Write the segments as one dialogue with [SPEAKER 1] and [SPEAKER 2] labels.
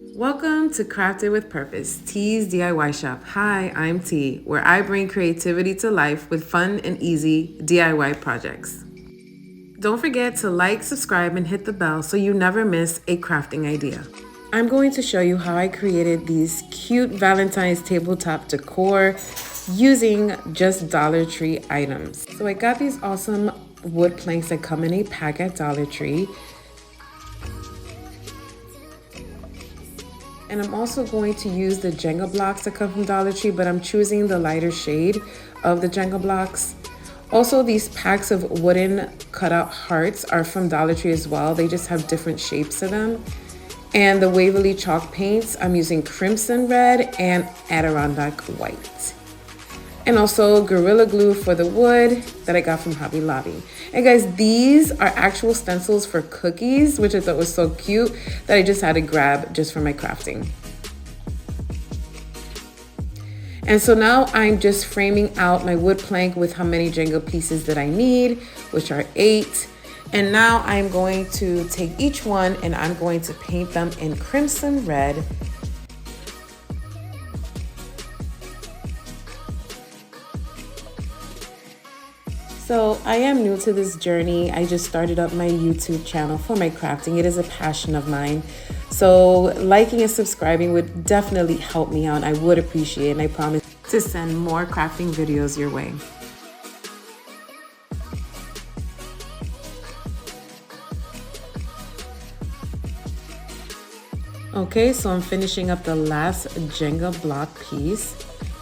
[SPEAKER 1] Welcome to Crafted with Purpose, T's DIY shop. Hi, I'm T, where I bring creativity to life with fun and easy DIY projects. Don't forget to like, subscribe, and hit the bell so you never miss a crafting idea. I'm going to show you how I created these cute Valentine's tabletop decor using just Dollar Tree items. So I got these awesome wood planks that come in a pack at Dollar Tree. And I'm also going to use the Jenga blocks that come from Dollar Tree, but I'm choosing the lighter shade of the Jenga blocks. Also, these packs of wooden cutout hearts are from Dollar Tree as well. They just have different shapes to them. And the Waverly chalk paints, I'm using Crimson Red and Adirondack White. And also Gorilla Glue for the wood that I got from Hobby Lobby. And guys, these are actual stencils for cookies, which I thought was so cute that I just had to grab just for my crafting. And so now I'm just framing out my wood plank with how many Jenga pieces that I need, which are 8. And now I'm going to take each one and I'm going to paint them in Crimson Red. So I am new to this journey. I just started up my YouTube channel for my crafting. It is a passion of mine. So liking and subscribing would definitely help me out. I would appreciate it, and I promise to send more crafting videos your way. Okay, so I'm finishing up the last Jenga block piece.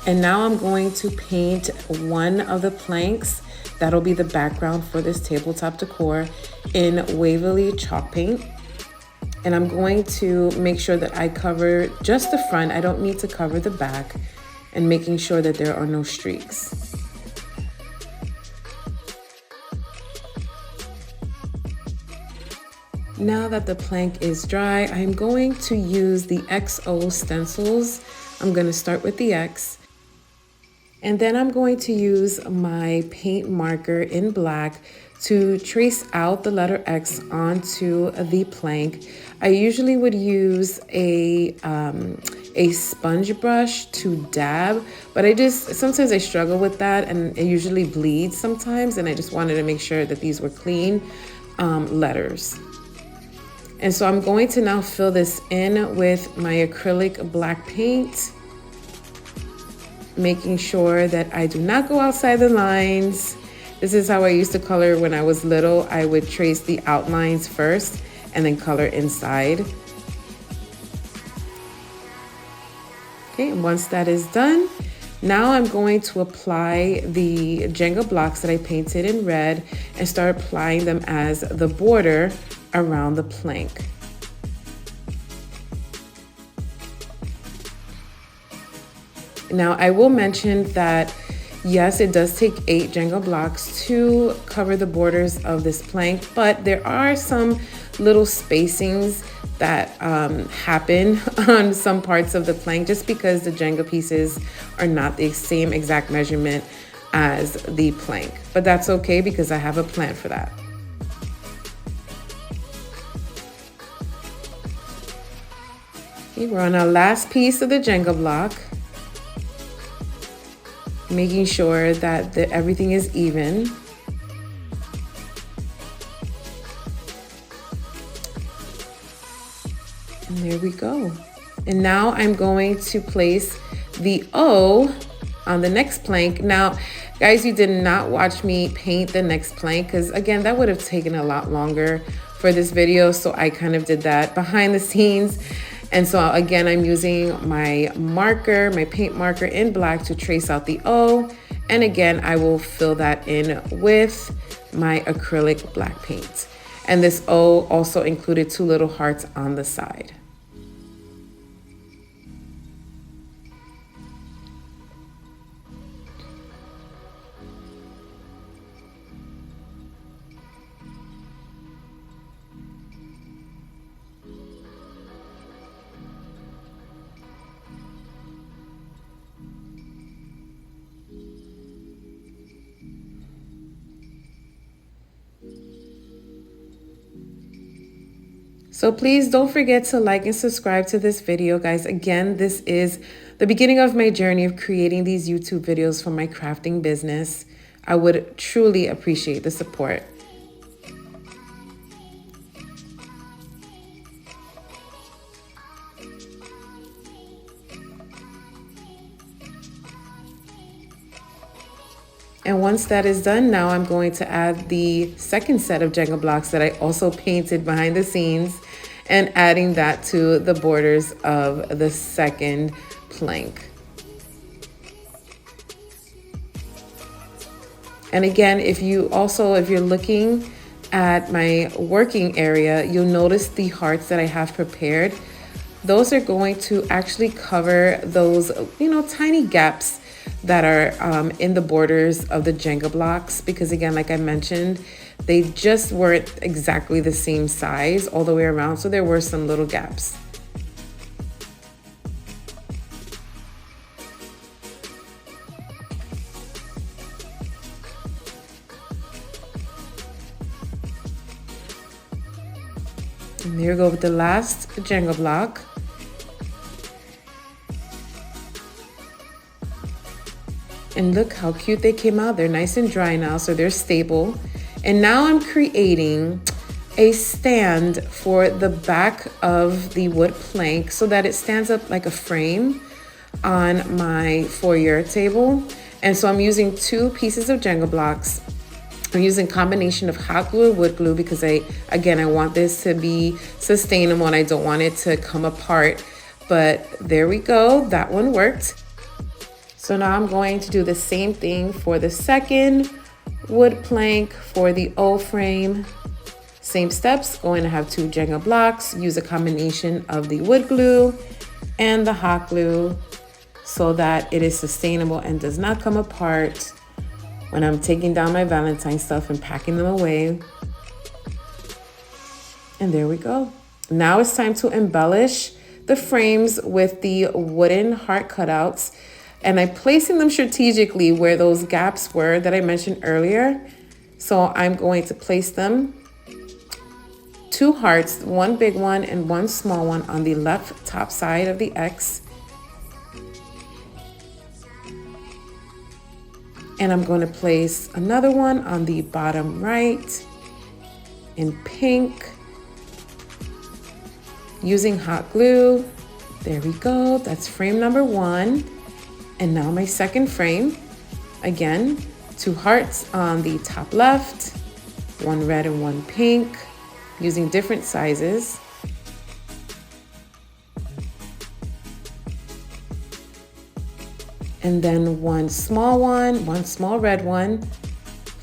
[SPEAKER 1] And now I'm going to paint one of the planks. That'll be the background for this tabletop decor in Waverly chalk paint. And I'm going to make sure that I cover just the front. I don't need to cover the back, and making sure that there are no streaks. Now that the plank is dry, I'm going to use the XO stencils. I'm going to start with the X. And then I'm going to use my paint marker in black to trace out the letter X onto the plank. I usually would use a sponge brush to dab, but sometimes I struggle with that, and it usually bleeds sometimes, and I just wanted to make sure that these were clean letters. And so I'm going to now fill this in with my acrylic black paint, making sure that I do not go outside the lines. This is how I used to color when I was little. I would trace the outlines first and then color inside. Okay, and once that is done, now I'm going to apply the Jenga blocks that I painted in red and start applying them as the border around the plank. Now I will mention that yes, it does take 8 Jenga blocks to cover the borders of this plank, but there are some little spacings that happen on some parts of the plank just because the Jenga pieces are not the same exact measurement as the plank. But that's okay because I have a plan for that. Okay, we're on our last piece of the Jenga block, making sure that everything is even. And there we go. And now I'm going to place the O on the next plank. Now, guys, you did not watch me paint the next plank because again, that would have taken a lot longer for this video. So I kind of did that behind the scenes. And so again, I'm using my marker, my paint marker in black to trace out the O. And again, I will fill that in with my acrylic black paint. And this O also included 2 little hearts on the side. So please don't forget to like and subscribe to this video, guys. Again, this is the beginning of my journey of creating these YouTube videos for my crafting business. I would truly appreciate the support. And once that is done, now I'm going to add the second set of Jenga blocks that I also painted behind the scenes and adding that to the borders of the second plank. And again, if you're looking at my working area, you'll notice the hearts that I have prepared. Those are going to actually cover those, tiny gaps that are in the borders of the Jenga blocks, because again, like I mentioned, they just weren't exactly the same size all the way around, so there were some little gaps. And there we go with the last Jenga block. And look how cute they came out. They're nice and dry now, so they're stable. And now I'm creating a stand for the back of the wood plank so that it stands up like a frame on my foyer table. And so I'm using 2 pieces of Jenga blocks. I'm using a combination of hot glue and wood glue because I want this to be sustainable and I don't want it to come apart. But there we go, that one worked. So now I'm going to do the same thing for the second wood plank for the O frame. Same steps, going to have 2 Jenga blocks, use a combination of the wood glue and the hot glue so that it is sustainable and does not come apart when I'm taking down my Valentine stuff and packing them away. And there we go. Now it's time to embellish the frames with the wooden heart cutouts. And I'm placing them strategically where those gaps were that I mentioned earlier. So I'm going to place them 2 hearts, 1 big one and 1 small one on the left top side of the X. And I'm going to place another one on the bottom right in pink using hot glue. There we go. That's frame number 1. And now my second frame, again, 2 hearts on the top left, 1 red and 1 pink, using different sizes. And then 1 small one, 1 small red one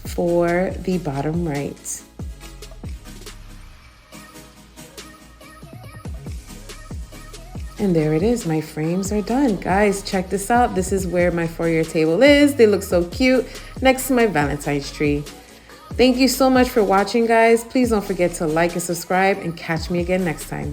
[SPEAKER 1] for the bottom right. And there it is, my frames are done. Guys, check this out. This is where my foyer table is. They look so cute next to my Valentine's tree. Thank you so much for watching, guys. Please don't forget to like and subscribe and catch me again next time.